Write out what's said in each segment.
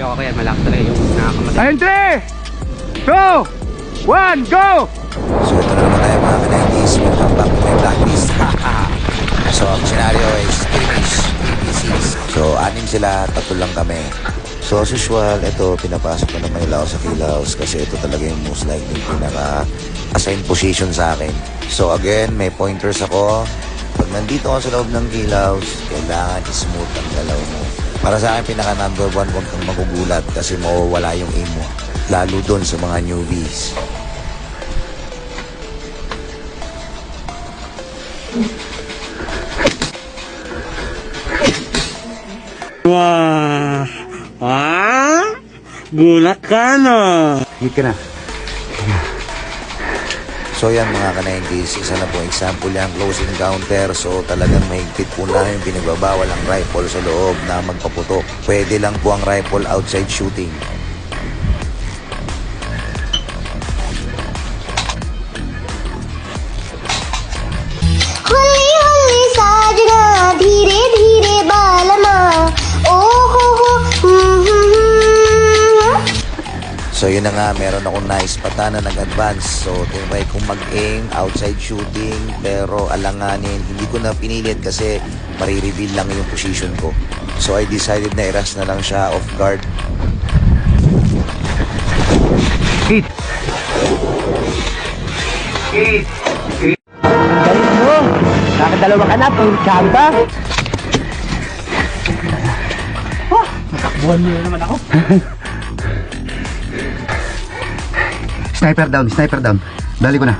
Joke ko yan, malakas talaga yung nakakamatay. And 3, 2, 1, go! So ito na naman tayo mga ka-90s. Welcome back to my blacklist. So ang scenario is skirmish, PPCs. So 6 sila, 3 lang kami. So as usual, ito pinapasok ko naman nila ako sa Kilaos kasi ito talaga yung most likely pinaka-assigned position sa akin. So again, may pointers ako. Pag nandito ako sa loob ng Kilaos, kailangan smooth ang galaw mo. Para sa akin, pinaka number 1, huwag kang magugulat kasi mawawala yung aim mo. Lalo doon sa mga newbies. Wah, gulat ka na. Hit ka na. So yan mga ka-90s, isa na po example yan, close encounter. So talagang mahigpit po namin pinagbabawal ang rifle sa loob na magpaputok. Pwede lang po ang rifle outside shooting. Holi होली साजना धीरे धीरे बालमा ओ हो So yun na nga, meron akong nice patana nag-advance. So tinry kong mag-aim, outside shooting, pero alanganin, hindi ko na pinilit kasi marireveal lang yung position ko. So I decided na i-rush na lang siya off guard. Hit. Hit. Hit. Ang galing mo. Nakadalawa ka na, pang chamba. Oh, natakbuhan mo na naman ako. Sniper down, sniper down. Dali ko na.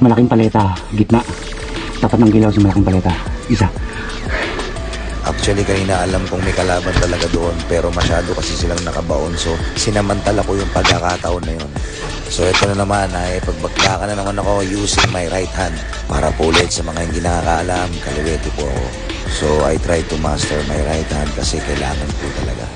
Malaking paleta, gitna. Tapat ng gilaw sa malaking paleta. Isa. Actually kanina alam kong may kalaban talaga doon pero masyado kasi silang nakabaon. So sinamantala ko yung pagkakataon na yun. So ito na naman ay pagbagka na naman ako using my right hand. Para po ulit sa mga hindi nakakaalam, kaliwete po ako. So I try to master my right hand kasi kailangan po talaga.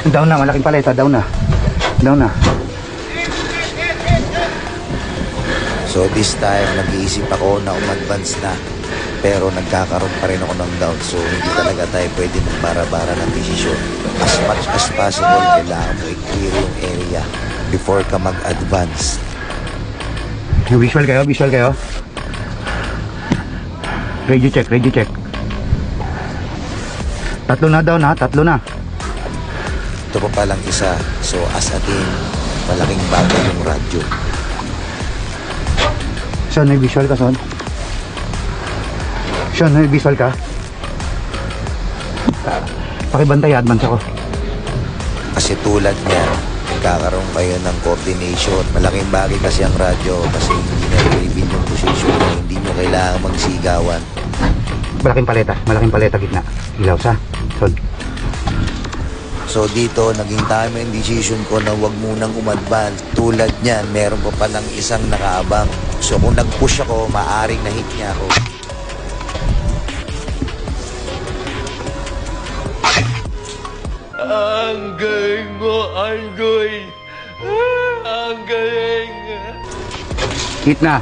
Down na, malaking paleta, down na. Down na. So this time nag-iisip ako na umadvance na pero nagkakaroon pa rin ako ng doubt. So hindi talaga tayo pwede magbara-bara ng desisyon. As much as possible kailangan mo i-clear yung area before ka mag-advance. Visual kayo, visual kayo. Radio check, radio check. Tatlo na down ha, tatlo na. Ito pa palang isa. So as a team, malaking bagay yung radyo. Sean, may visual ka, Sean? Sean, may visual ka? Pakibantay, advance ako. Kasi tulad niya, nagkakaroon kayo ng coordination. Malaking bagay kasi ang radyo kasi hindi na i-reveal yung position mo. Hindi nyo kailangan magsigawan. Malaking paleta gitna. Ilaw sa, Sean. So dito, naging tama yung decision ko na wag munang umadvance. Tulad niyan, meron pa palang isang nakaabang. So kung nag-push ako, maaring na-hit niya ako. Ang galing mo, Andoy. Ang galing. Hit na.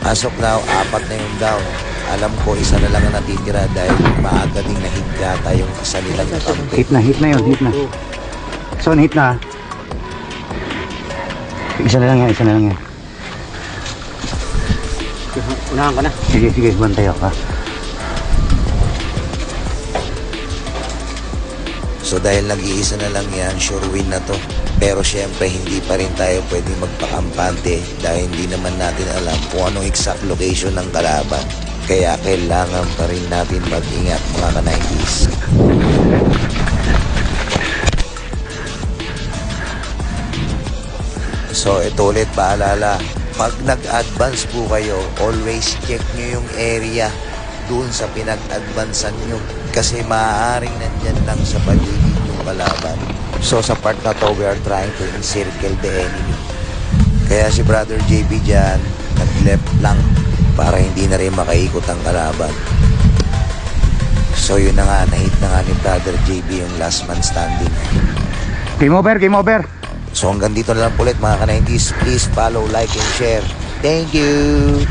As of now, 4 na yung down. Alam ko, isa na lang ang natitira dahil maaga ding na-hit yata yung isa nilang kampi. Hit na yun, hit na. Sean, hit na. Isa na lang yan. Unahan ka na. Sige, bantay ako ha. So dahil nag-iisa na lang yan, sure win na to. Pero syempre, hindi pa rin tayo pwedeng magpakampante dahil hindi naman natin alam kung anong exact location ng kalaban. Kaya kailangan pa rin natin mag-ingat mga ka-90s. So ito ulit paalala, pag nag-advance po kayo, always check nyo yung area doon sa pinag-advancean nyo. kasi maaaring nandyan lang sa paligid yung kalaban. So sa part na to, we are trying to encircle the enemy. Kaya si Brother JB dyan, nag-left lang para hindi na rin makaikot ang kalaban. So yun na nga, nahit na nga ni Brother JB yung last man standing. Game over, game over. So hanggang dito na lang ulit mga ka-90s. Please follow, like, and share. Thank you!